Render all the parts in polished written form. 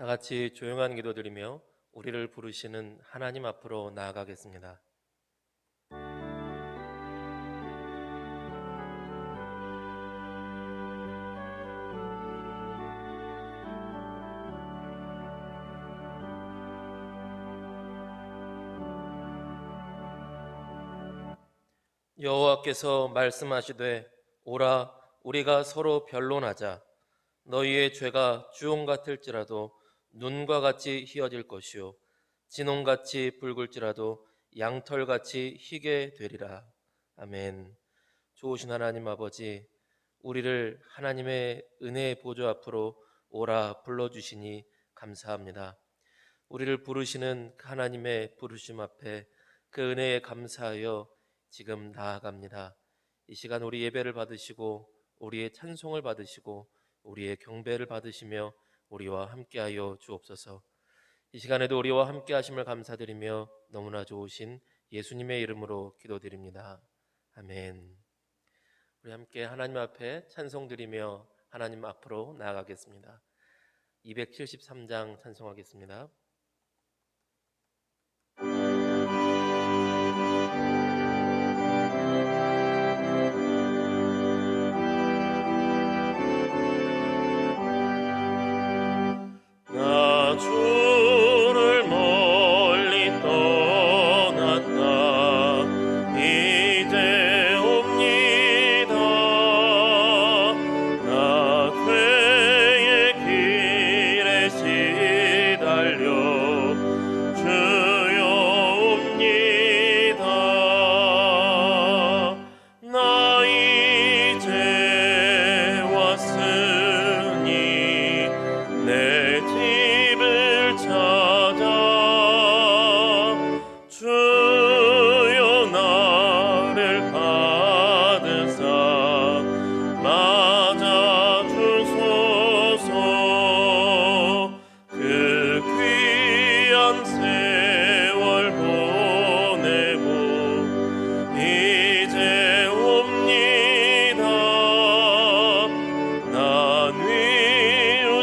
다 같이 조용한 기도 드리며 우리를 부르시는 하나님 앞으로 나아가겠습니다. 여호와께서 말씀하시되 오라 우리가 서로 변론하자. 너희의 죄가 주홍 같을지라도 눈과 같이 희어질 것이요 진홍같이 붉을지라도 양털같이 희게 되리라. 아멘. 좋으신 하나님 아버지, 우리를 하나님의 은혜의 보좌 앞으로 오라 불러주시니 감사합니다. 우리를 부르시는 하나님의 부르심 앞에 그 은혜에 감사하여 지금 나아갑니다. 이 시간 우리 예배를 받으시고 우리의 찬송을 받으시고 우리의 경배를 받으시며 우리와 함께하여 주옵소서. 이 시간에도 우리와 함께 하심을 감사드리며 너무나 좋으신 예수님의 이름으로 기도드립니다. 아멘. 우리 함께 하나님 앞에 찬송드리며 하나님 앞으로 나아가겠습니다. 273장 찬송하겠습니다. 나 주를 멀리 떠났다 이제 옵니다. 나 죄의 길에 시달려 주여 옵니다. 나 이제 왔으니 내 집을 찾아 주여 나를 받으사 맞아 주소서. 그 귀한 세월 보내고 이제 옵니다. 난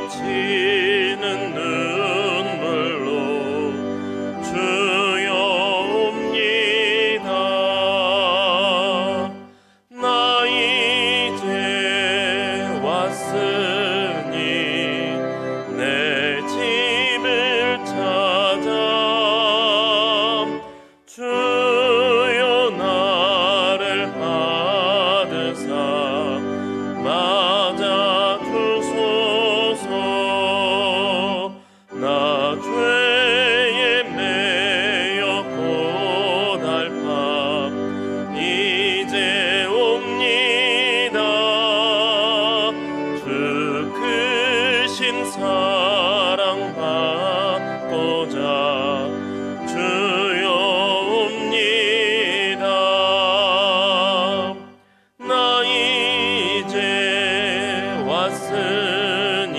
뉘우치는 눈물로 주여 옵니다. 나 이제 왔으니 내 집을 찾아 주여 나를 받으사 맞아 주소서. 나 죄에 매여 고달파 이제 옵니다. 주 크신 사랑 받고자 주여 옵니다. 나 이제 왔으니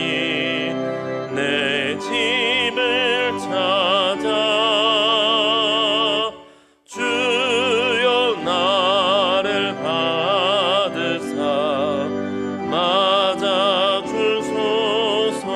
내 집을 찾아 주여 나를 받으사 맞아 주소서.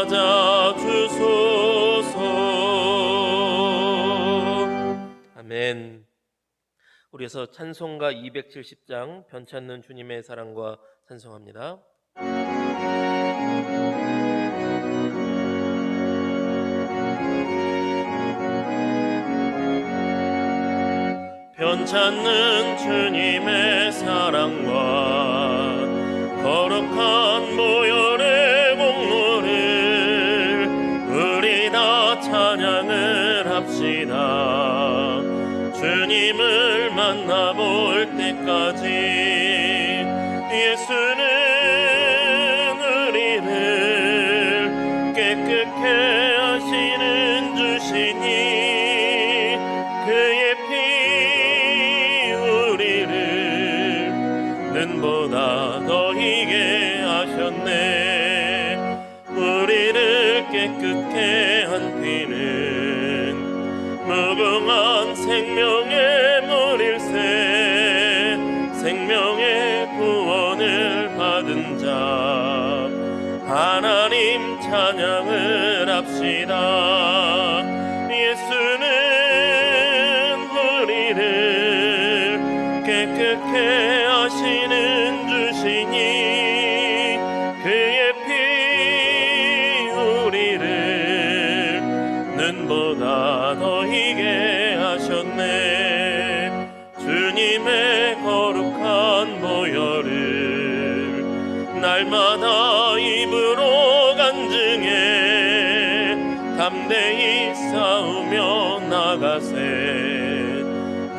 찾아주소서. 아멘. 우리에서 찬송가 270장 변찮는 주님의 사랑과 찬송합니다. 변찮는 주님의 사랑과 거룩한 보혈의 공로를 우리 다 찬양을 합시다. 주님을 만나볼 때까지 예수는 우리를 깨끗게 하시는 주시니 그의 피 우리를 눈보다 더 희게 하셨네. 우리를 깨끗게 한 피는 무궁한 생명의 물일세. 생명의 구원을 받은 자 하나님 찬양을 합시다. 예수는 우리를 깨끗게 하시는 주시니 그의 피 우리를 눈보다 더 희게 하셨네. 주님의 거룩한 보혈을 날마다 입으로 간증해 담대히 싸우며 나가세.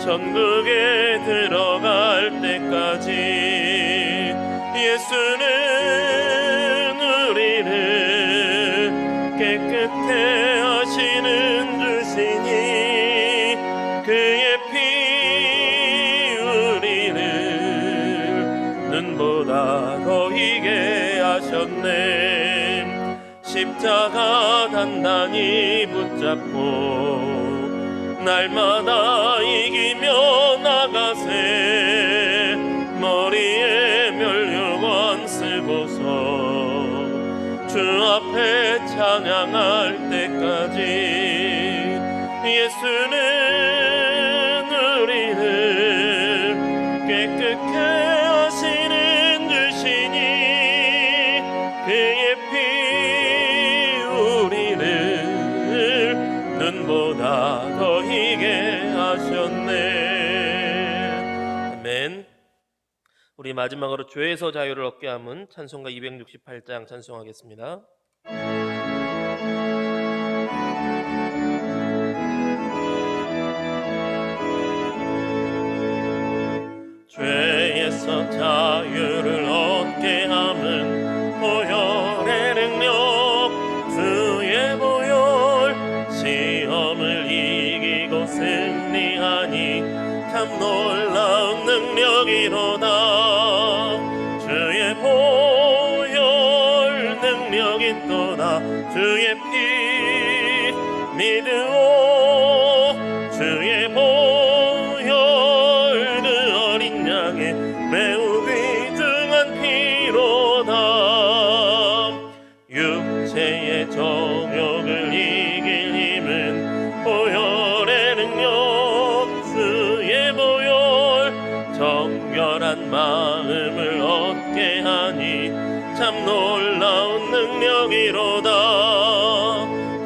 천국에 들어갈 때까지 예수는 우리를 깨끗해 하시는 주시니 그의 피 우리를 눈보다 더 희게 하셨네. 십자가 단단히 붙잡고 날마다 이기며 나가세. 머리에 면류관 쓰고서 주 앞에 찬양할 때까지 예수는 우리를 깨끗게 하시는 주시니 그의 피 우리를 눈보다 더 희게 하셨네. 아멘. 우리 마지막으로 죄에서 자유를 얻게 함은 찬송가 268장 찬송하겠습니다. 죄에서 자유를 얻게 함은 보혈의 능력. 주의 보혈 시험을 이기고 승리하니 참 놀라운 능력이로다. 주의 보혈 능력이 또다. 주의 피 믿으오. 주의 보혈 그 어린 양의 매우 귀중한 피로다. 육체의 정욕을 이길 힘은 보혈의 능력. 주의 보혈 정결한 마음을 얻게 하니 참 놀라운 능력이로다.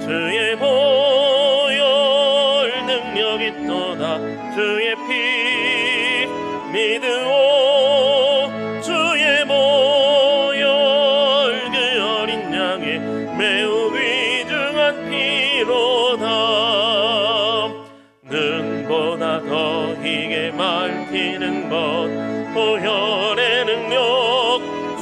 주의 보혈 능력이 또다. 주의 피 믿으오. 주의 보혈 그 어린 양의 매우 귀중한 피로다. 눈보다 더 희게 밝히는 것 보혈의 능력.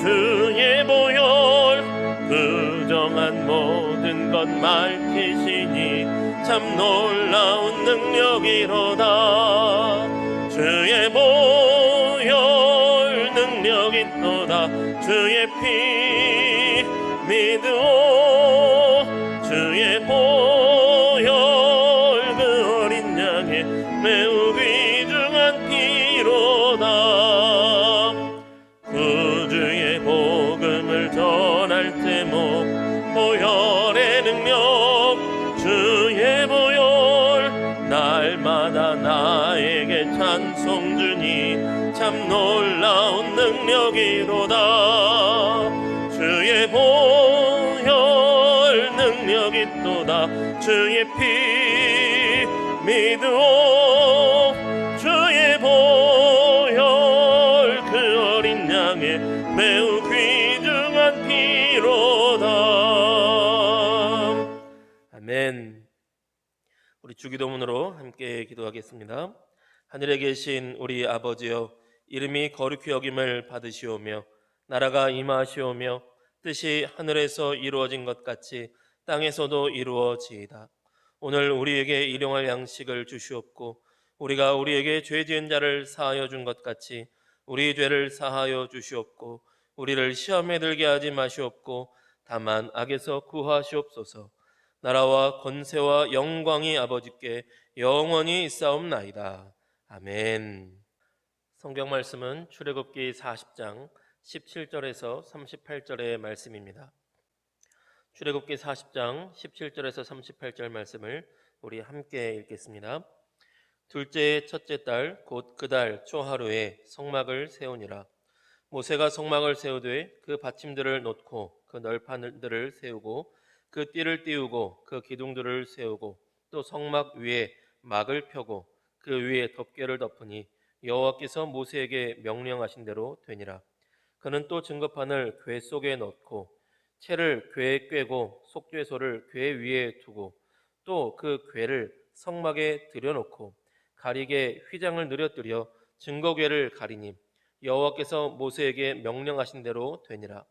주의 보혈 부정한 모든 것 밝히시니 참 놀라운 능력이로다. 주의 보혈 능력이 또다. 주의 피 믿으오. 주의 보혈 그 어린 양의 매우 귀중한 피로다. 구주의 복음을 전할 때목 보혈 능력 주의 보혈 날마다 나에게 찬송 주니 참 놀라운 능력이로다. 주의 보혈 능력이 또다. 주의 피 믿으오. 주의 보혈 그 어린 양의 매우 귀중한 피로다. 아멘. 우리 주기도문으로 함께 기도하겠습니다. 하늘에 계신 우리 아버지여, 이름이 거룩히 여김을 받으시오며 나라가 임하시오며 뜻이 하늘에서 이루어진 것 같이 땅에서도 이루어지이다. 오늘 우리에게 일용할 양식을 주시옵고 우리가 우리에게 죄 지은 자를 사하여 준 것 같이 우리 죄를 사하여 주시옵고 우리를 시험에 들게 하지 마시옵고 다만 악에서 구하시옵소서. 나라와 권세와 영광이 아버지께 영원히 있사옵나이다. 아멘. 성경 말씀은 출애굽기 40장 17절에서 38절의 말씀입니다. 출애굽기 40장 17절에서 38절 말씀을 우리 함께 읽겠습니다. 둘째의 첫째 달 곧 그 달 초하루에 성막을 세우니라. 모세가 성막을 세우되 그 받침들을 놓고 그 널판들을 세우고 그 띠를 띄우고 그 기둥들을 세우고 또 성막 위에 막을 펴고 그 위에 덮개를 덮으니 여호와께서 모세에게 명령하신 대로 되니라. 그는 또 증거판을 궤 속에 넣고 채를 궤에 꿰고 속죄소를 궤 위에 두고 또 그 궤를 성막에 들여놓고 가리개 휘장을 늘어뜨려 증거궤를 가리니 여호와께서 모세에게 명령하신 대로 되니라.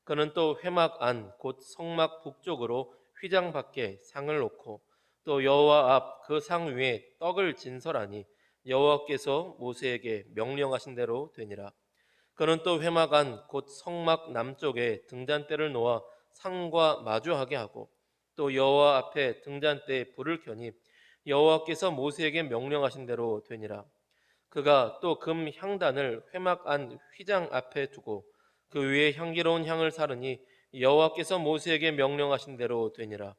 그는 또 회막 안 곧 성막 북쪽으로 휘장 밖에 상을 놓고 또 여호와 앞 그 상 위에 떡을 진설하니 여호와께서 모세에게 명령하신 대로 되니라. 그는 또 회막 안 곧 성막 남쪽에 등잔대를 놓아 상과 마주하게 하고 또 여호와 앞에 등잔대에 불을 켜니 여호와께서 모세에게 명령하신 대로 되니라. 그가 또 금 향단을 회막 안 휘장 앞에 두고 그 위에 향기로운 향을 사르니 여호와께서 모세에게 명령하신 대로 되니라.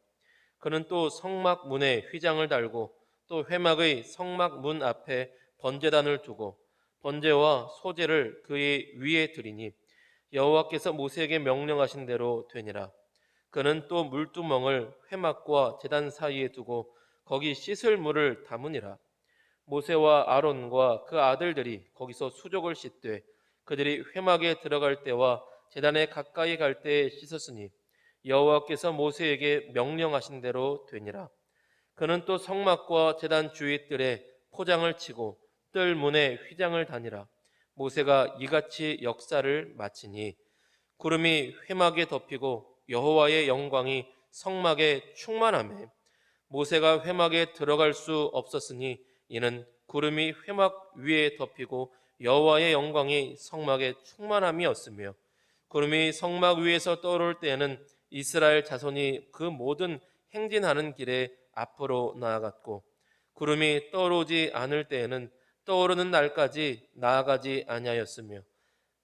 그는 또 성막 문에 휘장을 달고 또 회막의 성막 문 앞에 번제단을 두고 번제와 소제를 그의 위에 드리니 여호와께서 모세에게 명령하신 대로 되니라. 그는 또 물두멍을 회막과 제단 사이에 두고 거기 씻을 물을 담으니라. 모세와 아론과 그 아들들이 거기서 수족을 씻되 그들이 회막에 들어갈 때와 제단에 가까이 갈 때에 씻었으니 여호와께서 모세에게 명령하신 대로 되니라. 그는 또 성막과 제단 주위 뜰에 포장을 치고 뜰 문에 휘장을 다니라. 모세가 이같이 역사를 마치니 구름이 회막에 덮이고 여호와의 영광이 성막에 충만하매 모세가 회막에 들어갈 수 없었으니 이는 구름이 회막 위에 덮이고 여호와의 영광이 성막에 충만함이었으며 구름이 성막 위에서 떠오를 때에는 이스라엘 자손이 그 모든 행진하는 길에 앞으로 나아갔고 구름이 떠오르지 않을 때에는 떠오르는 날까지 나아가지 아니하였으며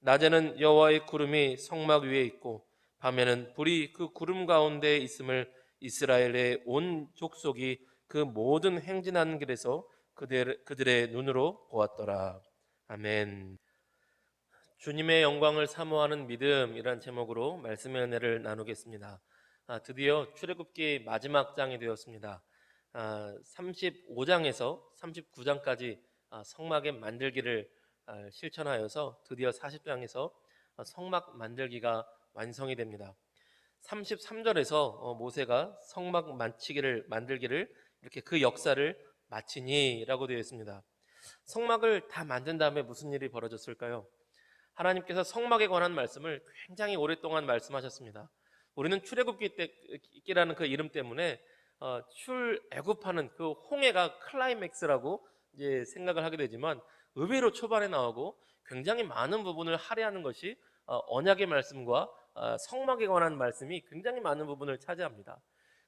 낮에는 여호와의 구름이 성막 위에 있고 밤에는 불이 그 구름 가운데 있음을 이스라엘의 온 족속이 그 모든 행진하는 길에서 그들의 눈으로 보았더라. 아멘. 주님의 영광을 사모하는 믿음이란 제목으로 말씀의 은혜를 나누겠습니다. 드디어 출애굽기 마지막 장이 되었습니다. 35장에서 39장까지 성막의 만들기를 실천하여서 드디어 40장에서 성막 만들기가 완성이 됩니다. 33절에서 모세가 성막 만들기를 이렇게 그 역사를 마치니라고 되어 있습니다. 성막을 다 만든 다음에 무슨 일이 벌어졌을까요? 하나님께서 성막에 관한 말씀을 굉장히 오랫동안 말씀하셨습니다. 우리는 출애굽기라는 그 이름 때문에 출애굽하는 그 홍해가 클라이맥스라고 이제 생각을 하게 되지만 의외로 초반에 나오고 굉장히 많은 부분을 할애하는 것이 언약의 말씀과 성막에 관한 말씀이 굉장히 많은 부분을 차지합니다.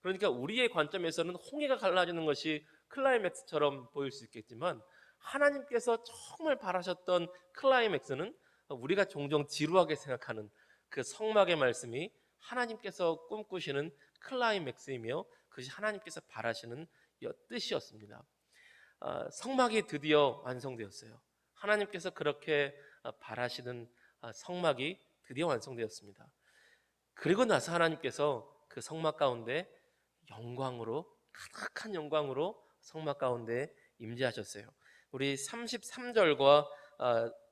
그러니까 우리의 관점에서는 홍해가 갈라지는 것이 클라이맥스처럼 보일 수 있겠지만 하나님께서 정말 바라셨던 클라이맥스는 우리가 종종 지루하게 생각하는 그 성막의 말씀이 하나님께서 꿈꾸시는 클라이맥스이며 그것이 하나님께서 바라시는 뜻이었습니다. 성막이 드디어 완성되었어요. 하나님께서 그렇게 바라시는 성막이 드디어 완성되었습니다. 그리고 나서 하나님께서 그 성막 가운데 영광으로, 가득한 영광으로 성막 가운데 임재하셨어요. 우리 33절과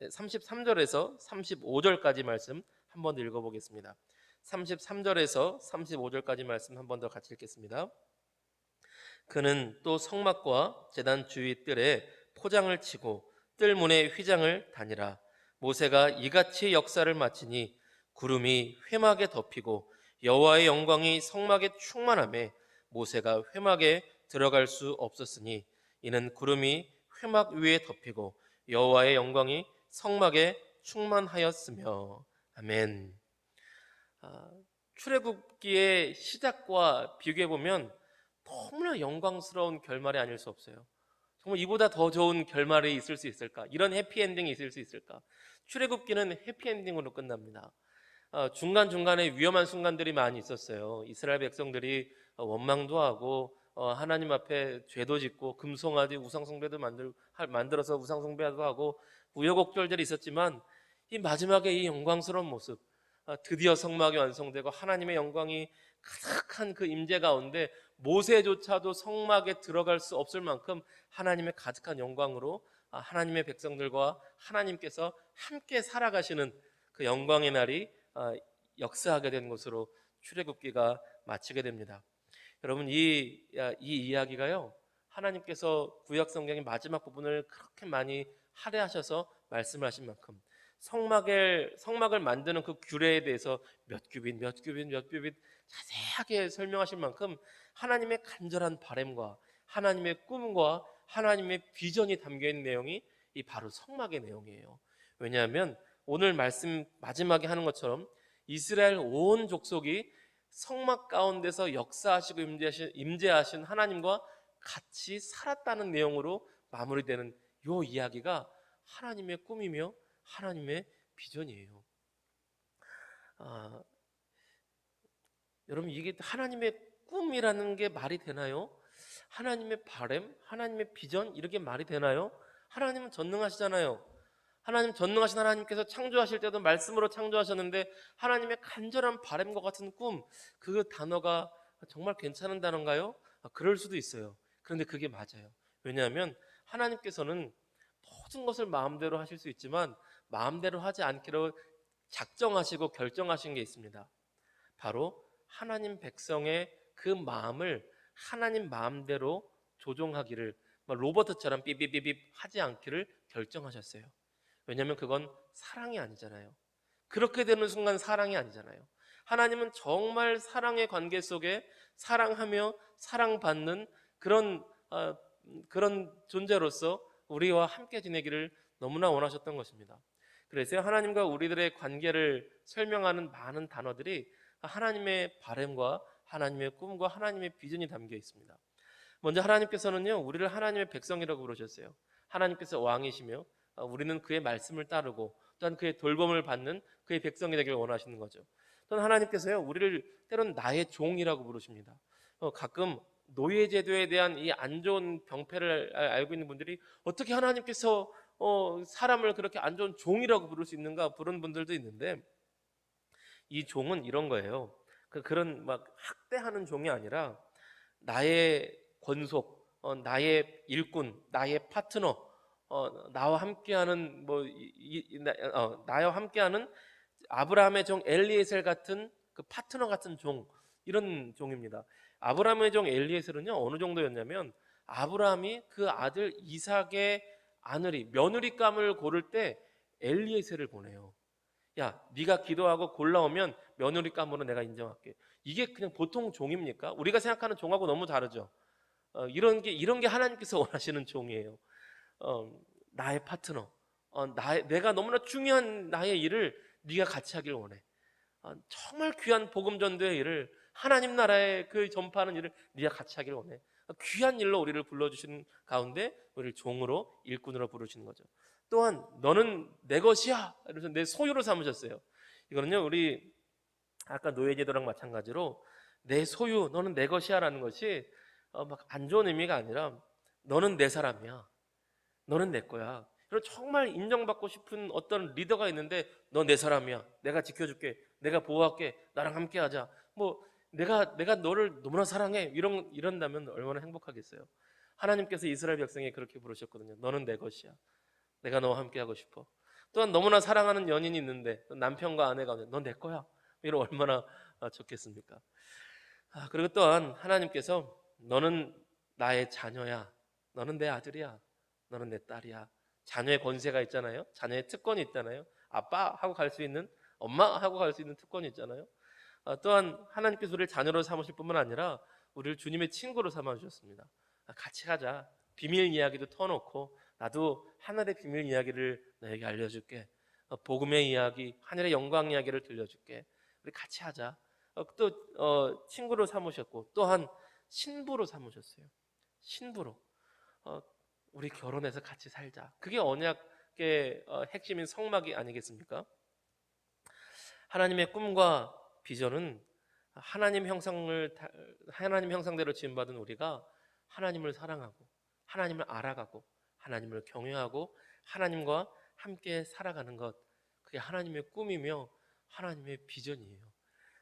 33절에서 35절까지 말씀 한 번 더 읽어보겠습니다. 33절에서 35절까지 말씀 한 번 더 같이 읽겠습니다. 그는 또 성막과 제단 주위 뜰에 포장을 치고 뜰 문에 휘장을 다니라. 모세가 이같이 역사를 마치니 구름이 회막에 덮이고 여호와의 영광이 성막에 충만하며 모세가 회막에 들어갈 수 없었으니 이는 구름이 회막 위에 덮이고 여호와의 영광이 성막에 충만하였으며. 아멘. 출애굽기의 시작과 비교해 보면 너무나 영광스러운 결말이 아닐 수 없어요. 정말 이보다 더 좋은 결말이 있을 수 있을까? 이런 해피엔딩이 있을 수 있을까? 출애굽기는 해피엔딩으로 끝납니다. 중간중간에 위험한 순간들이 많이 있었어요. 이스라엘 백성들이 원망도 하고 하나님 앞에 죄도 짓고 금송아지 우상숭배도 만들어서 우상숭배도 하고 우여곡절들이 있었지만 이 마지막에 이 영광스러운 모습, 드디어 성막이 완성되고 하나님의 영광이 가득한 그 임재 가운데 모세조차도 성막에 들어갈 수 없을 만큼 하나님의 가득한 영광으로 하나님의 백성들과 하나님께서 함께 살아가시는 그 영광의 날이 역사하게 된 것으로 출애굽기가 마치게 됩니다. 여러분, 이 이야기가요, 하나님께서 구약 성경의 마지막 부분을 그렇게 많이 할애하셔서 말씀하신 만큼 성막을 만드는 그 규례에 대해서 몇 규빗 자세하게 설명하실 만큼 하나님의 간절한 바람과 하나님의 꿈과 하나님의 비전이 담겨있는 내용이 이 바로 성막의 내용이에요. 왜냐하면 오늘 말씀 마지막에 하는 것처럼 이스라엘 온 족속이 성막 가운데서 역사하시고 임재하신 하나님과 같이 살았다는 내용으로 마무리되는 이 이야기가 하나님의 꿈이며 하나님의 비전이에요. 여러분, 이게 하나님의 꿈이라는 게 말이 되나요? 하나님의 바람, 하나님의 비전 이렇게 말이 되나요? 하나님은 전능하시잖아요. 하나님 전능하신 하나님께서 창조하실 때도 말씀으로 창조하셨는데 하나님의 간절한 바람과 같은 꿈, 그 단어가 정말 괜찮은 단어인가요? 그럴 수도 있어요. 그런데 그게 맞아요. 왜냐하면 하나님께서는 모든 것을 마음대로 하실 수 있지만 마음대로 하지 않기로 작정하시고 결정하신 게 있습니다. 바로 하나님 백성의 그 마음을 하나님 마음대로 조종하기를, 로버트처럼 삐삐삐삐 하지 않기를 결정하셨어요. 왜냐하면 그건 사랑이 아니잖아요. 그렇게 되는 순간 사랑이 아니잖아요. 하나님은 정말 사랑의 관계 속에 사랑하며 사랑받는 그런 존재로서 우리와 함께 지내기를 너무나 원하셨던 것입니다. 그래서 하나님과 우리들의 관계를 설명하는 많은 단어들이 하나님의 바람과 하나님의 꿈과 하나님의 비전이 담겨 있습니다. 먼저 하나님께서는요, 우리를 하나님의 백성이라고 부르셨어요. 하나님께서 왕이시며 우리는 그의 말씀을 따르고 또한 그의 돌봄을 받는 그의 백성이 되길 원하시는 거죠. 또한 하나님께서요, 우리를 때론 나의 종이라고 부르십니다. 가끔 노예 제도에 대한 이 안 좋은 병폐를 알고 있는 분들이 어떻게 하나님께서 사람을 그렇게 안 좋은 종이라고 부를 수 있는가 부르는 분들도 있는데, 이 종은 이런 거예요. 그런 막 학대하는 종이 아니라 나의 권속, 나의 일꾼, 나의 파트너, 나와 함께하는 나와 함께하는 아브라함의 종 엘리에셀 같은 그 파트너 같은 종, 이런 종입니다. 아브라함의 종 엘리에셀은요, 어느 정도였냐면 아브라함이 그 아들 이삭의 며느리감을 고를 때 엘리에셀을 보내요. 야, 네가 기도하고 골라오면 며느리감으로 내가 인정할게. 이게 그냥 보통 종입니까? 우리가 생각하는 종하고 너무 다르죠. 이런 게 하나님께서 원하시는 종이에요. 나의 파트너, 내가 너무나 중요한 나의 일을 네가 같이 하길 원해. 정말 귀한 복음 전도의 일을, 하나님 나라의 그 전파하는 일을 네가 같이 하길 원해. 귀한 일로 우리를 불러주시는 가운데 우리를 종으로, 일꾼으로 부르시는 거죠. 또한 너는 내 것이야, 그래서 내 소유로 삼으셨어요. 이거는요, 우리 아까 노예제도랑 마찬가지로 내 소유, 너는 내 것이야라는 것이 막 안 좋은 의미가 아니라 너는 내 사람이야. 너는 내 거야. 그리고 정말 인정받고 싶은 어떤 리더가 있는데 너 내 사람이야. 내가 지켜줄게. 내가 보호할게. 나랑 함께하자. 뭐 내가 너를 너무나 사랑해. 이런다면 얼마나 행복하겠어요. 하나님께서 이스라엘 백성에 그렇게 부르셨거든요. 너는 내 것이야. 내가 너와 함께하고 싶어. 또한 너무나 사랑하는 연인이 있는데 남편과 아내가 넌 내 거야. 이런 얼마나 좋겠습니까? 그리고 또한 하나님께서 너는 나의 자녀야. 너는 내 아들이야. 너는 내 딸이야. 자녀의 권세가 있잖아요. 자녀의 특권이 있잖아요. 아빠 하고 갈 수 있는, 엄마 하고 갈 수 있는 특권이 있잖아요. 또한 하나님께서 우리를 자녀로 삼으실 뿐만 아니라 우리를 주님의 친구로 삼아 주셨습니다. 같이 가자. 비밀 이야기도 터놓고 나도 하늘의 비밀 이야기를 너에게 알려줄게. 복음의 이야기, 하늘의 영광 이야기를 들려줄게. 우리 같이 하자. 또 친구로 삼으셨고 또한 신부로 삼으셨어요. 신부로 우리 결혼해서 같이 살자. 그게 언약의 핵심인 성막이 아니겠습니까? 하나님의 꿈과 비전은 하나님 형상대로 지음받은 우리가 하나님을 사랑하고 하나님을 알아가고 하나님을 경외하고 하나님과 함께 살아가는 것, 그게 하나님의 꿈이며 하나님의 비전이에요.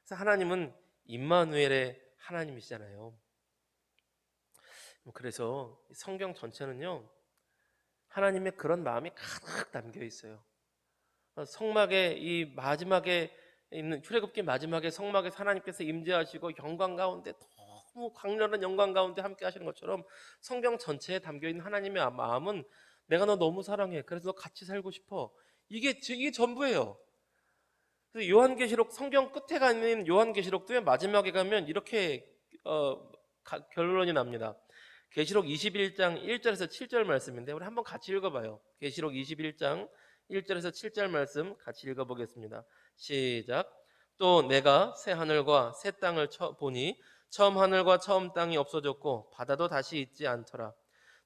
그래서 하나님은 임마누엘의 하나님이시잖아요. 그래서 성경 전체는요, 하나님의 그런 마음이 가득 담겨 있어요. 성막의 이 마지막에 있는 출애굽기 마지막에 성막에 하나님께서 임재하시고 영광 가운데 너무 강렬한 영광 가운데 함께 하시는 것처럼 성경 전체에 담겨 있는 하나님의 마음은 내가 너 너무 사랑해. 그래서 너 같이 살고 싶어. 이게 전부예요. 그래서 요한계시록 성경 끝에 가 있는 요한계시록도에 마지막에 가면 이렇게 결론이 납니다. 계시록 21장 1절에서 7절 말씀인데 우리 한번 같이 읽어봐요. 계시록 21장 1절에서 7절 말씀 같이 읽어보겠습니다. 시작. 또 내가 새 하늘과 새 땅을 보니 처음 하늘과 처음 땅이 없어졌고 바다도 다시 있지 않더라.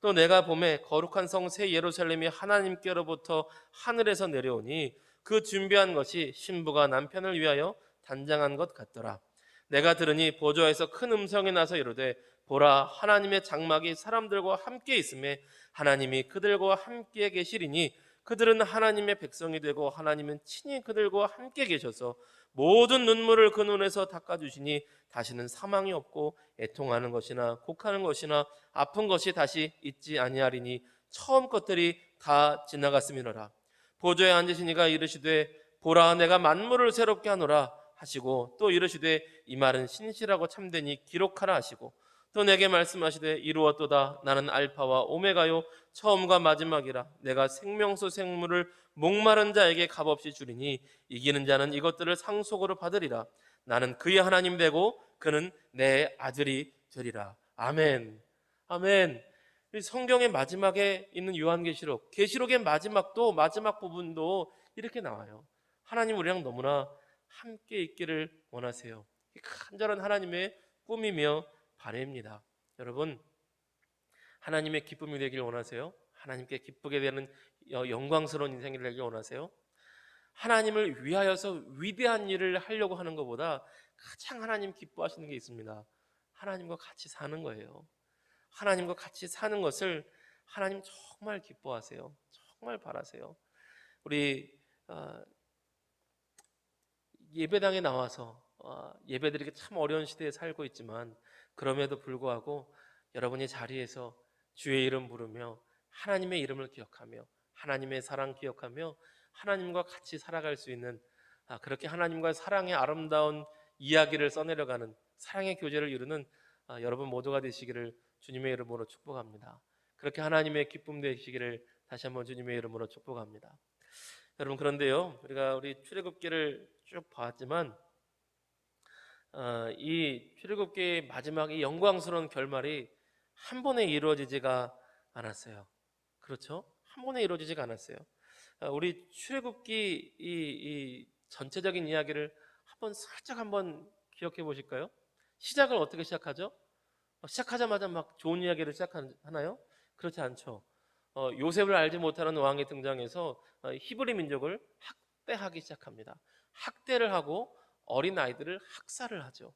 또 내가 보매 거룩한 성 새 예루살렘이 하나님께로부터 하늘에서 내려오니 그 준비한 것이 신부가 남편을 위하여 단장한 것 같더라. 내가 들으니 보좌에서 큰 음성이 나서 이르되 보라, 하나님의 장막이 사람들과 함께 있음에 하나님이 그들과 함께 계시리니 그들은 하나님의 백성이 되고 하나님은 친히 그들과 함께 계셔서 모든 눈물을 그 눈에서 닦아주시니 다시는 사망이 없고 애통하는 것이나 곡하는 것이나 아픈 것이 다시 있지 아니하리니 처음 것들이 다 지나갔음이로라. 보좌에 앉으시니가 이르시되 보라, 내가 만물을 새롭게 하노라 하시고 또 이르시되 이 말은 신실하고 참되니 기록하라 하시고 또 내게 말씀하시되 이루었도다. 나는 알파와 오메가요 처음과 마지막이라. 내가 생명수 생물을 목마른 자에게 값없이 주리니 이기는 자는 이것들을 상속으로 받으리라. 나는 그의 하나님 되고 그는 내 아들이 되리라. 아멘. 아멘. 성경의 마지막에 있는 요한계시록, 계시록의 마지막도 마지막 부분도 이렇게 나와요. 하나님 우리랑 너무나 함께 있기를 원하세요. 간절한 하나님의 꿈이며 바람입니다. 여러분, 하나님의 기쁨이 되길 원하세요? 하나님께 기쁘게 되는 영광스러운 인생이 되길 원하세요? 하나님을 위하여서 위대한 일을 하려고 하는 것보다 가장 하나님 기뻐하시는 게 있습니다. 하나님과 같이 사는 거예요. 하나님과 같이 사는 것을 하나님 정말 기뻐하세요. 정말 바라세요. 우리 예배당에 나와서 예배드리기 참 어려운 시대에 살고 있지만 그럼에도 불구하고 여러분이 자리에서 주의 이름 부르며 하나님의 이름을 기억하며 하나님의 사랑 기억하며 하나님과 같이 살아갈 수 있는 그렇게 하나님과 사랑의 아름다운 이야기를 써내려가는 사랑의 교제를 이루는 여러분 모두가 되시기를 주님의 이름으로 축복합니다. 그렇게 하나님의 기쁨 되시기를 다시 한번 주님의 이름으로 축복합니다. 여러분, 그런데요, 우리 출애굽기를 쭉 봤지만 이 출애굽기의 마지막 이 영광스러운 결말이 한 번에 이루어지지가 않았어요. 그렇죠? 한 번에 이루어지지가 않았어요. 우리 출애굽기 이 전체적인 이야기를 살짝 한번 기억해 보실까요? 시작을 어떻게 시작하죠? 시작하자마자 막 좋은 이야기를 시작하나요? 그렇지 않죠. 요셉을 알지 못하는 왕이 등장해서 히브리 민족을 학대하기 시작합니다. 학대를 하고 어린 아이들을 학살을 하죠.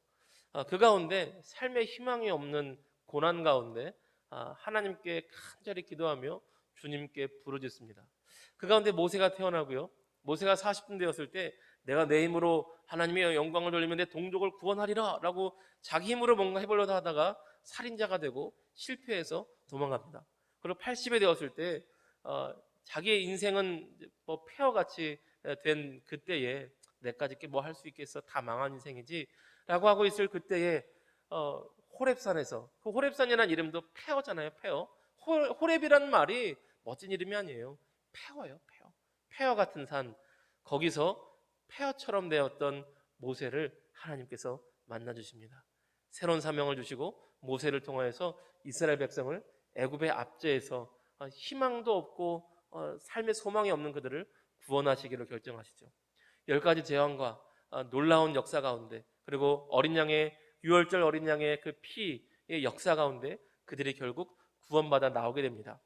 그 가운데 삶의 희망이 없는 고난 가운데 하나님께 간절히 기도하며 주님께 부르짖습니다. 그 가운데 모세가 태어나고요. 모세가 40분 되었을 때 내가 내 힘으로 하나님의 영광을 돌리면 내 동족을 구원하리라 라고 자기 힘으로 뭔가 해보려다 하다가 살인자가 되고 실패해서 도망갑니다. 그리고 80에 되었을 때 자기의 인생은 뭐 폐허같이 된 그때에 내까지 뭐 할 수 있겠어, 다 망한 인생이지 라고 하고 있을 그때에 호렙산에서, 그 호렙산이라는 이름도 폐허잖아요. 폐허. 호렙이라는 말이 멋진 이름이 아니에요. 폐허예요. 폐허. 폐허 같은 산, 거기서 폐허처럼 되었던 모세를 하나님께서 만나주십니다. 새로운 사명을 주시고 모세를 통하여서 이스라엘 백성을 애굽의 압제에서 희망도 없고 삶의 소망이 없는 그들을 구원하시기로 결정하시죠. 10가지 재앙과 놀라운 역사 가운데, 그리고 유월절 어린 양의 그 피의 역사 가운데 그들이 결국 구원받아 나오게 됩니다.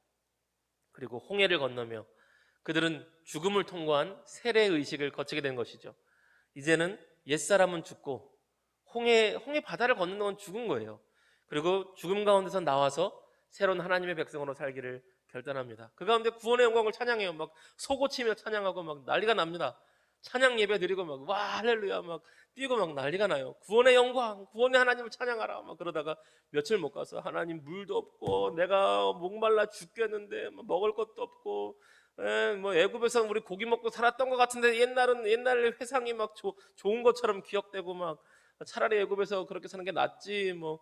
그리고 홍해를 건너며 그들은 죽음을 통과한 세례 의식을 거치게 된 것이죠. 이제는 옛사람은 죽고 홍해 바다를 걷는 건 죽은 거예요. 그리고 죽음 가운데서 나와서 새로운 하나님의 백성으로 살기를 결단합니다. 그 가운데 구원의 영광을 찬양해요. 막 소고치며 찬양하고 막 난리가 납니다. 찬양 예배 드리고 막 와 할렐루야 막 뛰고 막 난리가 나요. 구원의 영광, 구원의 하나님을 찬양하라 막 그러다가 며칠 못 가서 하나님 물도 없고 내가 목말라 죽겠는데 먹을 것도 없고 뭐 애굽에서 우리 고기 먹고 살았던 것 같은데 옛날 회상이 막 좋은 것처럼 기억되고 막 차라리 애굽에서 그렇게 사는 게 낫지 뭐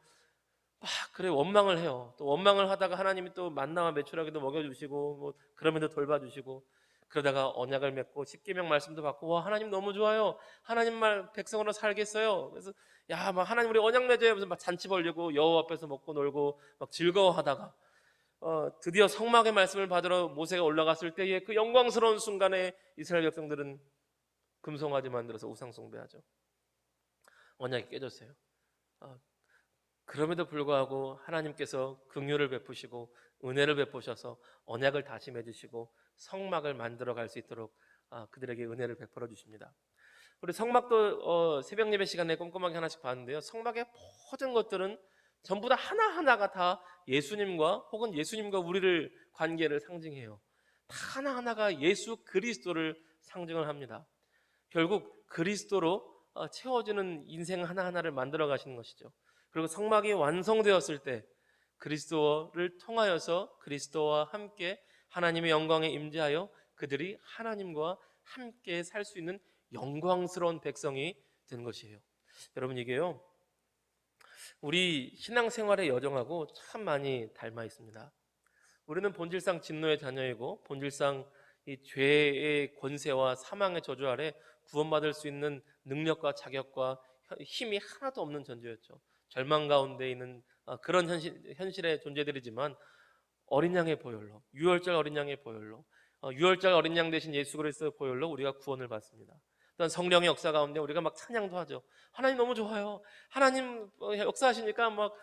그래 원망을 해요. 또 원망을 하다가 하나님이 또 만나와 메추라기도 먹여주시고 뭐 그러면도 돌봐주시고 그러다가 언약을 맺고 십계명 말씀도 받고 와 하나님 너무 좋아요. 하나님 말 백성으로 살겠어요. 그래서 야 막 하나님 우리 언약 맺어요. 무슨 막 잔치 벌리고 여호와 앞에서 먹고 놀고 막 즐거워하다가 드디어 성막의 말씀을 받으러 모세가 올라갔을 때의 그 영광스러운 순간에 이스라엘 백성들은 금송아지 만들어서 우상 숭배하죠. 언약이 깨졌어요. 그럼에도 불구하고 하나님께서 긍휼을 베푸시고 은혜를 베푸셔서 언약을 다시 맺으시고 성막을 만들어 갈 수 있도록 그들에게 은혜를 베풀어 주십니다. 우리 성막도 새벽 예배 시간에 꼼꼼하게 하나씩 봤는데요. 성막의 모든 것들은 전부 다 하나하나가 다 예수님과 혹은 예수님과 우리를 관계를 상징해요. 다 하나하나가 예수 그리스도를 상징을 합니다. 결국 그리스도로 채워지는 인생 하나하나를 만들어 가시는 것이죠. 그리고 성막이 완성되었을 때 그리스도를 통하여서 그리스도와 함께 하나님의 영광에 임재하여 그들이 하나님과 함께 살 수 있는 영광스러운 백성이 된 것이에요. 여러분 이게요 우리 신앙생활의 여정하고 참 많이 닮아 있습니다. 우리는 본질상 진노의 자녀이고 본질상 이 죄의 권세와 사망의 저주 아래 구원받을 수 있는 능력과 자격과 힘이 하나도 없는 존재였죠. 절망 가운데 있는 그런 현실의 존재들이지만 어린 양의 보혈로, 유월절 어린 양의 보혈로, 유월절 어린 양 대신 예수 그리스도의 보혈로 우리가 구원을 받습니다. 또한 성령의 역사 가운데 우리가 막 찬양도 하죠. 하나님 너무 좋아요. 하나님 역사하시니까 막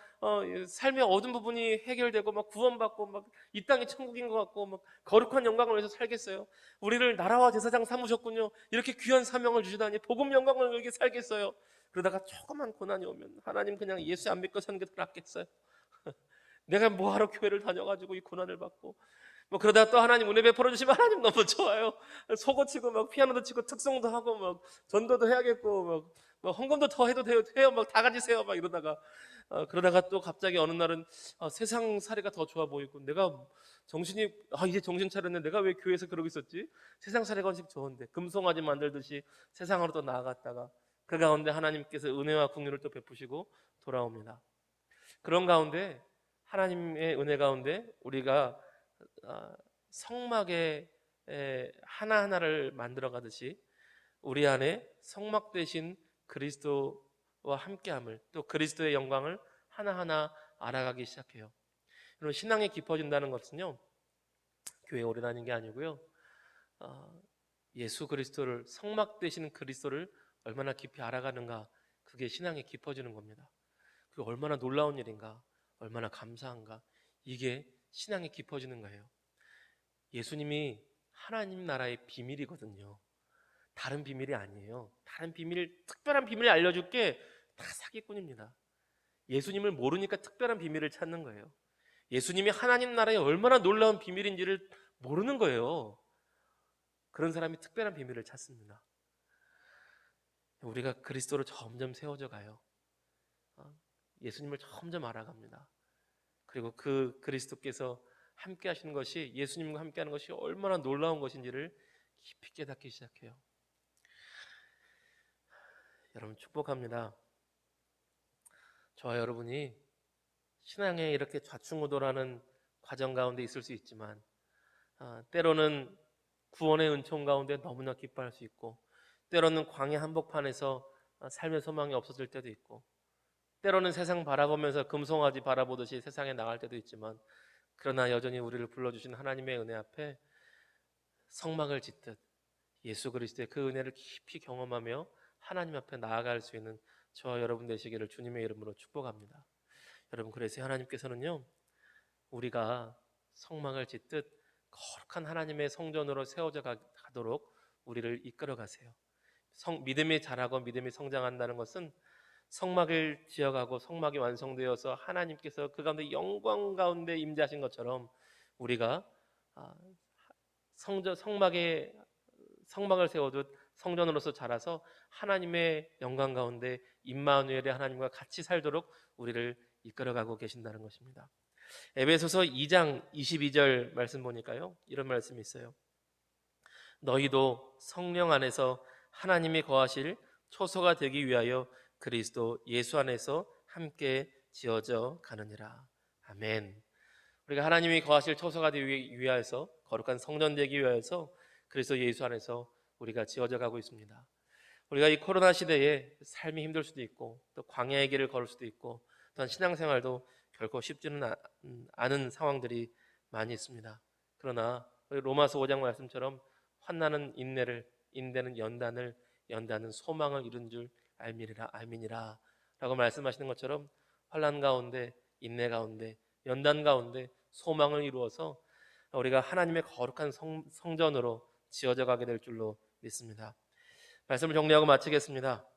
삶의 어두운 부분이 해결되고 막 구원받고 막 이 땅이 천국인 것 같고 막 거룩한 영광을 위해서 살겠어요. 우리를 나라와 제사장 삼으셨군요. 이렇게 귀한 사명을 주시다니 복음 영광을 위해 살겠어요. 그러다가 조그만 고난이 오면 하나님 그냥 예수 안 믿고 사는 게 더 낫겠어요. 내가 뭐하러 교회를 다녀가지고 이 고난을 받고 뭐 그러다가 또 하나님 은혜 베풀어 주시면 하나님 너무 좋아요. 소고 치고 막 피아노도 치고 특송도 하고 막 전도도 해야겠고 막 헌금도 더 해도 돼요. 막 다 가지세요. 막 이러다가 그러다가 또 갑자기 어느 날은 세상 살이가 더 좋아 보이고 내가 정신이 이제 정신 차렸네. 내가 왜 교회에서 그러고 있었지? 세상 살이가 훨씬 좋은데 금송아지 만들듯이 세상으로 또 나아갔다가 그 가운데 하나님께서 은혜와 긍휼을 또 베푸시고 돌아옵니다. 그런 가운데 하나님의 은혜 가운데 우리가 성막의 하나하나를 만들어 가듯이 우리 안에 성막 되신 그리스도와 함께함을 또 그리스도의 영광을 하나하나 알아가기 시작해요. 여러분 신앙이 깊어진다는 것은요 교회에 오래 다니는 게 아니고요 예수 그리스도를 성막 되시는 그리스도를 얼마나 깊이 알아가는가 그게 신앙이 깊어지는 겁니다. 그게 얼마나 놀라운 일인가 얼마나 감사한가 이게 신앙이 깊어지는 거예요. 예수님이 하나님 나라의 비밀이거든요. 다른 비밀이 아니에요. 다른 비밀, 특별한 비밀을 알려줄게 다 사기꾼입니다. 예수님을 모르니까 특별한 비밀을 찾는 거예요. 예수님이 하나님 나라의 얼마나 놀라운 비밀인지를 모르는 거예요. 그런 사람이 특별한 비밀을 찾습니다. 우리가 그리스도로 점점 세워져 가요. 예수님을 점점 알아갑니다. 그리고 그 그리스도께서 함께 하시는 것이, 예수님과 함께 하는 것이 얼마나 놀라운 것인지를 깊이 깨닫기 시작해요. 여러분, 축복합니다. 저와 여러분이 신앙에 이렇게 좌충우돌하는 과정 가운데 있을 수 있지만, 때로는 구원의 은총 가운데 너무나 기뻐할 수 있고, 때로는 광야 한복판에서 삶의 소망이 없어질 때도 있고, 때로는 세상 바라보면서 금송아지 바라보듯이 세상에 나갈 때도 있지만, 그러나 여전히 우리를 불러주신 하나님의 은혜 앞에 성막을 짓듯 예수 그리스도의 그 은혜를 깊이 경험하며 하나님 앞에 나아갈 수 있는 저와 여러분 되시기를 주님의 이름으로 축복합니다. 여러분, 그래서 하나님께서는요, 우리가 성막을 짓듯 거룩한 하나님의 성전으로 세워져 가도록 우리를 이끌어 가세요. 믿음이 자라고 믿음이 성장한다는 것은 성막을 지어가고 성막이 완성되어서 하나님께서 그 가운데 영광 가운데 임재하신 것처럼 우리가 성막을 세워둔 성전으로서 자라서 하나님의 영광 가운데 임마누엘의 하나님과 같이 살도록 우리를 이끌어가고 계신다는 것입니다. 에베소서 2장 22절 말씀 보니까요, 이런 말씀이 있어요. 너희도 성령 안에서 하나님이 거하실 초소가 되기 위하여 그리스도 예수 안에서 함께 지어져 가느니라. 아멘. 우리가 하나님이 거하실 초소가 되기 위하여서, 거룩한 성전 되기 위하여서 그리스도 예수 안에서 우리가 지어져 가고 있습니다. 우리가 이 코로나 시대에 삶이 힘들 수도 있고, 또 광야의 길을 걸을 수도 있고, 또한 신앙생활도 결코 쉽지는 않은 상황들이 많이 있습니다. 그러나 우리 로마서 5장 말씀처럼 환난은 인내를, 인내는 연단을, 연단은 소망을 이룬 줄 알미니라 라고 말씀하시는 것처럼 환난 가운데, 인내 가운데, 연단 가운데 소망을 이루어서 우리가 하나님의 거룩한 성전으로 지어져 가게 될 줄로 믿습니다. 말씀을 정리하고 마치겠습니다.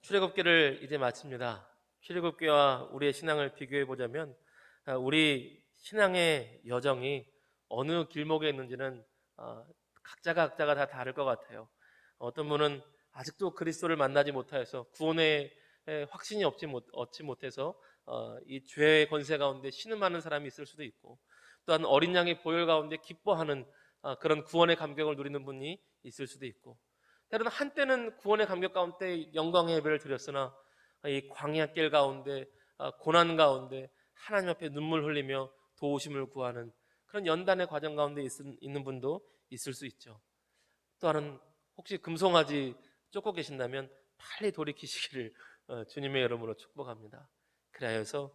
출애굽기를 이제 마칩니다. 출애굽기와 우리의 신앙을 비교해 보자면 우리 신앙의 여정이 어느 길목에 있는지는 각자가 다 다를 것 같아요. 어떤 분은 아직도 그리스도를 만나지 못하여서 구원의 확신이 얻지 못해서 이 죄의 권세 가운데 신음하는 사람이 있을 수도 있고, 또한 어린 양의 보혈 가운데 기뻐하는 그런 구원의 감격을 누리는 분이 있을 수도 있고, 때로는 한때는 구원의 감격 가운데 영광의 예배를 드렸으나 이 광야길 가운데, 고난 가운데 하나님 앞에 눈물 흘리며 도우심을 구하는 그런 연단의 과정 가운데 있는 분도 있을 수 있죠. 또한은 혹시 금송아지 쫓고 계신다면 빨리 돌이키시기를 주님의 이름으로 축복합니다. 그리하여서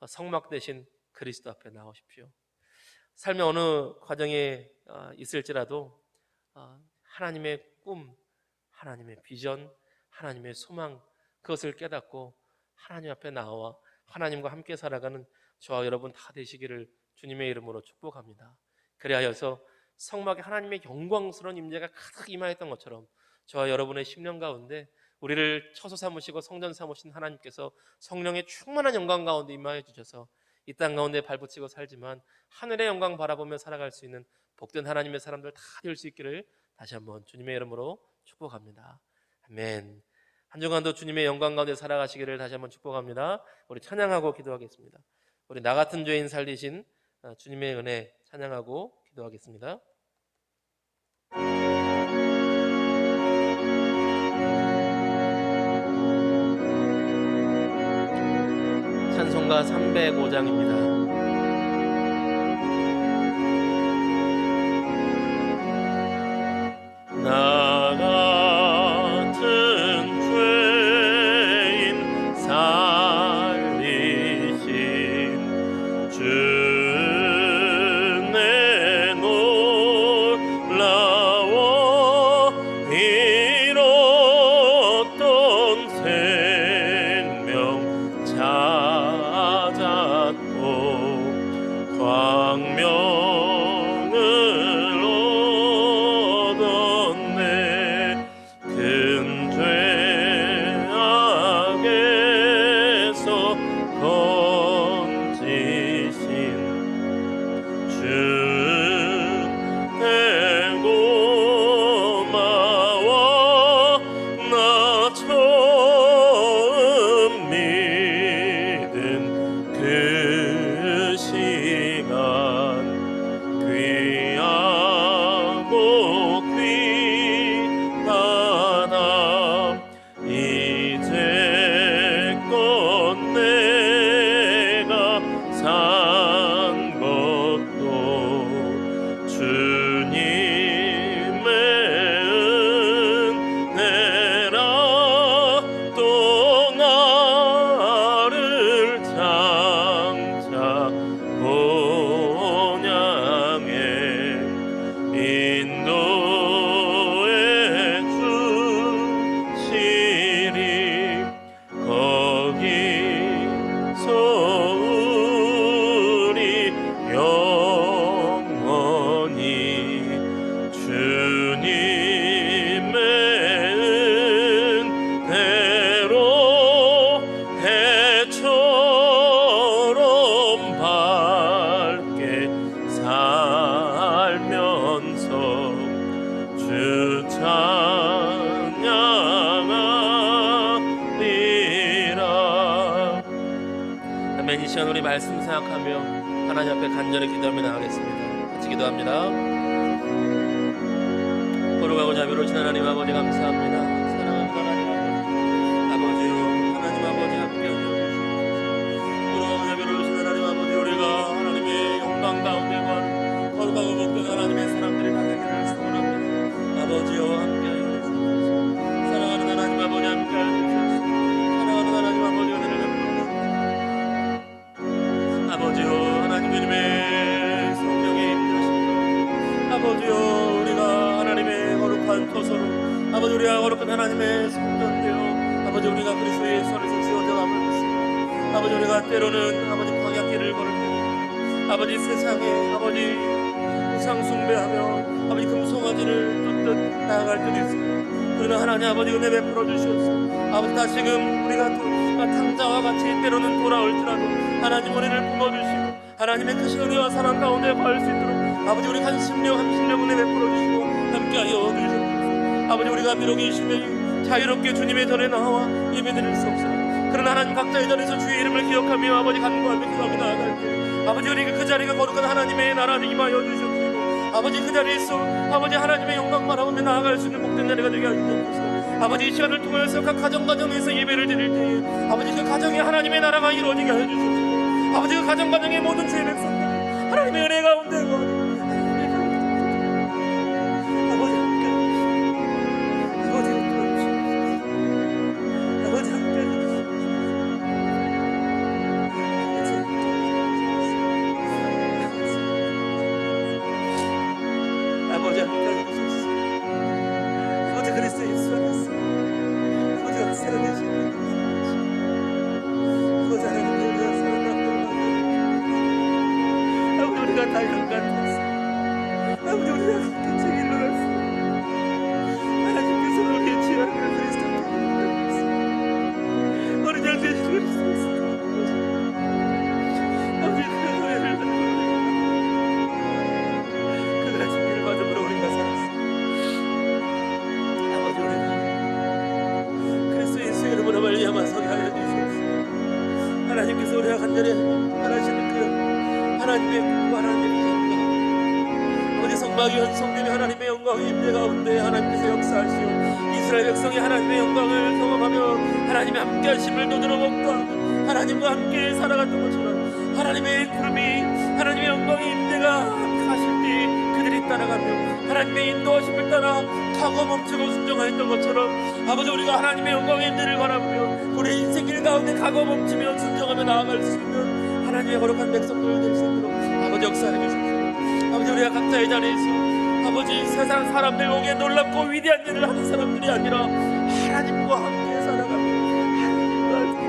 성막 대신 그리스도 앞에 나오십시오. 삶의 어느 과정에 있을지라도 하나님의 꿈, 하나님의 비전, 하나님의 소망, 그것을 깨닫고 하나님 앞에 나와 하나님과 함께 살아가는 저와 여러분 다 되시기를 주님의 이름으로 축복합니다. 그리하여서 성막에 하나님의 영광스러운 임재가 가득 임하였던 것처럼 저와 여러분의 10년 가운데 우리를 처소 삼으시고 성전 삼으신 하나님께서 성령의 충만한 영광 가운데 임하여 주셔서 이 땅 가운데 발붙이고 살지만 하늘의 영광 바라보며 살아갈 수 있는 복된 하나님의 사람들 다 될 수 있기를 다시 한번 주님의 이름으로 축복합니다. 아멘. 한 주간도 주님의 영광 가운데 살아가시기를 다시 한번 축복합니다. 우리 찬양하고 기도하겠습니다. 우리 나 같은 죄인 살리신 주님의 은혜 찬양하고 기도하겠습니다. 찬송가 305장입니다. 나 같은 죄인 살리신 주 내 놀라워 잃었던 생명 찾았고 광명을 얻었네. 큰 죄 아멘. 이 시간 우리 말씀 생각하며 하나님 앞에 간절히 기도하며 나가겠습니다. 같이 기도합니다. 거룩하고 자비로우신 하나님 아버지 감사합니다. 사랑하는 하나님 아버지요, 하나님 아버지 함께하여 주시옵소서. 거룩하고 자비로우신 하나님 아버지, 우리가 하나님의 영광 가운데 거룩하고 복된 하나님의 사람들이 가되기를 소원합니다. 아버지요, 함께하여 주시옵소서. 사랑하는 하나님 아버지 함께하여 주시옵소서. 사랑하는 하나님 아버지 은혜를 베풀어 주시옵소서. 아버지요, 하나님의 성령의 임하십니다. 아버지요, 우리가 하나님의 거룩한 토소로, 아버지 우리가 거룩한 하나님의 성전되어 아버지 우리가 그리스도 예수 안에서 지어져감을 믿습니다. 아버지 우리가 때로는 아버지 광야길을 걸을 때 아버지 세상에 아버지 우상 숭배하며 아버지 금송아지를 쫓듯 나아갈 때도 있습니다. 그러나 하나님 아버지 은혜 베풀어 주시옵소서. 아버지 다시금 우리가 탕자와 같이 때로는 돌아올지라도 하나님 우리를 품어주시고 하나님의 크신 은혜와 사랑 가운데 거할 수 있도록 아버지 우리 한 심령 은혜 베풀어 주시고 함께하여 주시옵소서. 아버지 우리가 비록 이 시대에 자유롭게 주님의 전에 나와 예배드릴 수 없으나 그러나 하나님 각자의 자리에서 주의 이름을 기억하며 아버지 간구하며 기도하며 나아갈 때 아버지 우리 그 자리가 거룩한 하나님의 나라를 임하여 주시옵시고 아버지 그 자리에서 아버지 하나님의 영광 바라보며 나아갈 수 있는 복된 자리가 되게 하시옵소서. 아버지 이 시간을 통해서 각 가정에서 예배를 드릴 때에 아버지 그 가정에 하나님의 나라가 이루어지게 해 주시옵시고 아버지 그 가정의 모든 주의 백성들 하나님의 은혜 가운데 아버지 함께 아버지 함께 아버지 함께 해주소서. 아버지 그리스도 예수 안에서 아버지가 살아계신 아버지 하나님의 은혜와 사랑 아버지 우리가 다 영같았어. 아버지 우리가 그렇게 일로 갔어. 하나님께서 우리의 죄악을 그리스도께 인정했어. 우리 장 대신 그리스도였어. 아버지 그 은혜를 그들의 진리를 받음으로 우리가 살았어. 아버지 우리가 그리스도 예수의 이름으로 말미암아 서게 하여 주시옵소서. 하나님께서 우리가 간절히 바라시는 그 하나님의 꿈과 하나님의 영광 아버지 성막이 현성되며 하나님의 영광의 임재 가운데 하나님께서 역사하시오 이스라엘 백성이 하나님의 영광을 경험하며 하나님의 함께 하심을 눈으로 먹고 하나님과 함께 살아갔던 것처럼 하나님의 구름이 하나님의 영광의 임재가 가실 때 그들이 따라가며 하나님의 인도하심을 따라 타고 멈추고 순종하였던 것처럼 아버지 우리가 하나님의 영광의 임재를 바라보며 우리 인생길 가운데 가고 멈추며 순종하며 나아갈 수 있는 하나님의 거룩한 백성들 될 수 있도록 아버지 역사해 주십시오. 아버지 우리가 각자의 자리에서 아버지 세상 사람들 보기에 놀랍고 위대한 일을 하는 사람들이 아니라 하나님과 함께 살아가며 하나님과 함께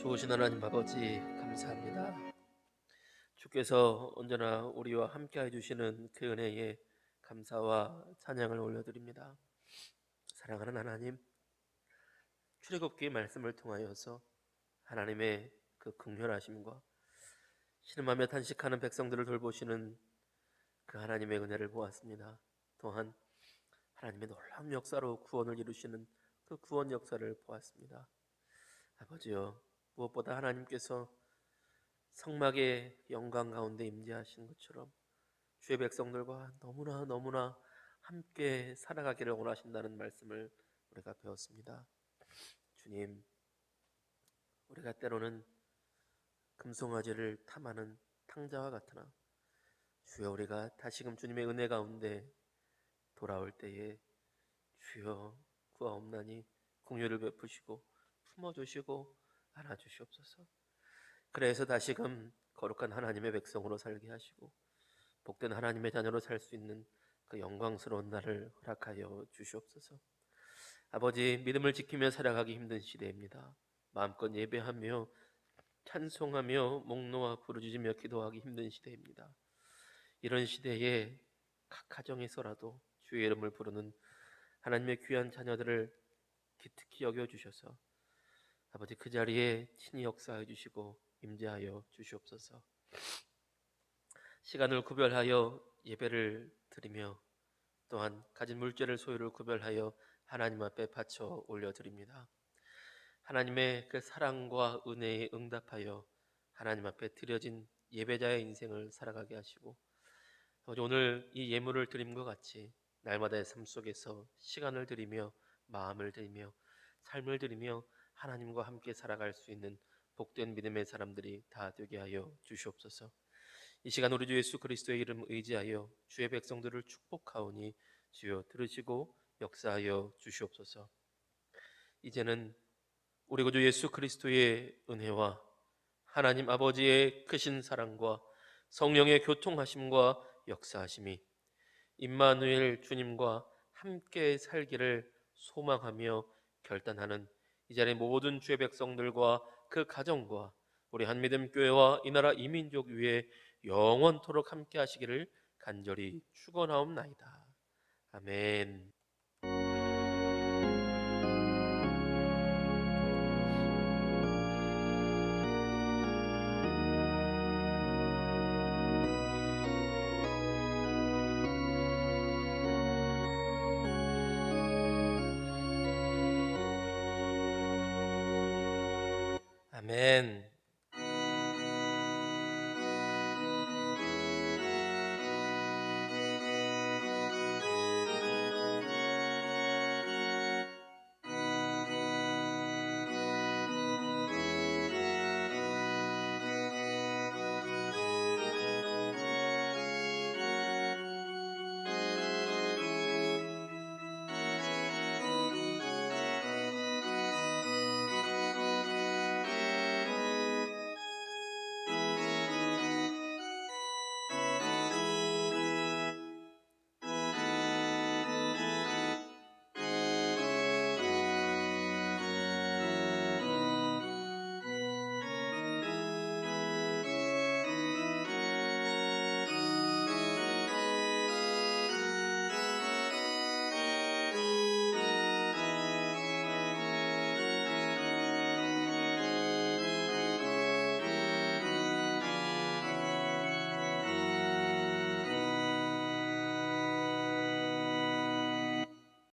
좋으신 하나님 아버지 감사합니다. 주께서 언제나 우리와 함께 해주시는 그 은혜에 감사와 찬양을 올려드립니다. 사랑하는 하나님, 출애굽기 말씀을 통하여서 하나님의 그 긍휼하심과 신음하며 탄식하는 백성들을 돌보시는 그 하나님의 은혜를 보았습니다. 또한 하나님의 놀라운 역사로 구원을 이루시는 그 구원 역사를 보았습니다. 아버지여, 무엇보다 하나님께서 성막의 영광 가운데 임재하신 것처럼 주의 백성들과 너무나 함께 살아가기를 원하신다는 말씀을 우리가 배웠습니다. 주님, 우리가 때로는 금송아지를 탐하는 탕자와 같으나 주여 우리가 다시금 주님의 은혜 가운데 돌아올 때에 주여 구하옵나니 긍휼을 베푸시고 품어주시고 안아주시옵소서. 그래서 다시금 거룩한 하나님의 백성으로 살게 하시고 복된 하나님의 자녀로 살 수 있는 그 영광스러운 날을 허락하여 주시옵소서. 아버지, 믿음을 지키며 살아가기 힘든 시대입니다. 마음껏 예배하며 찬송하며 목 놓아 부르짖으며 기도하기 힘든 시대입니다. 이런 시대에 각 가정에서라도 주의 이름을 부르는 하나님의 귀한 자녀들을 기특히 여겨주셔서 아버지 그 자리에 친히 역사해 주시고 임재하여 주시옵소서. 시간을 구별하여 예배를 드리며 또한 가진 물질을 소유를 구별하여 하나님 앞에 바쳐 올려드립니다. 하나님의 그 사랑과 은혜에 응답하여 하나님 앞에 드려진 예배자의 인생을 살아가게 하시고 아버지 오늘 이 예물을 드림과 같이 날마다의 삶 속에서 시간을 드리며 마음을 드리며 삶을 드리며 하나님과 함께 살아갈 수 있는 복된 믿음의 사람들이 다 되게 하여 주시옵소서. 이 시간 우리 주 예수 그리스도의 이름 의지하여 주의 백성들을 축복하오니 주여 들으시고 역사하여 주시옵소서. 이제는 우리 구주 예수 그리스도의 은혜와 하나님 아버지의 크신 사랑과 성령의 교통하심과 역사하심이 임마누엘 주님과 함께 살기를 소망하며 결단하는 이 자리의 모든 주의 백성들과 그 가정과 우리 한미듬 교회와 이 나라 이민족 위에 영원토록 함께 하시기를 간절히 축원하옵나이다. 아멘. 아멘.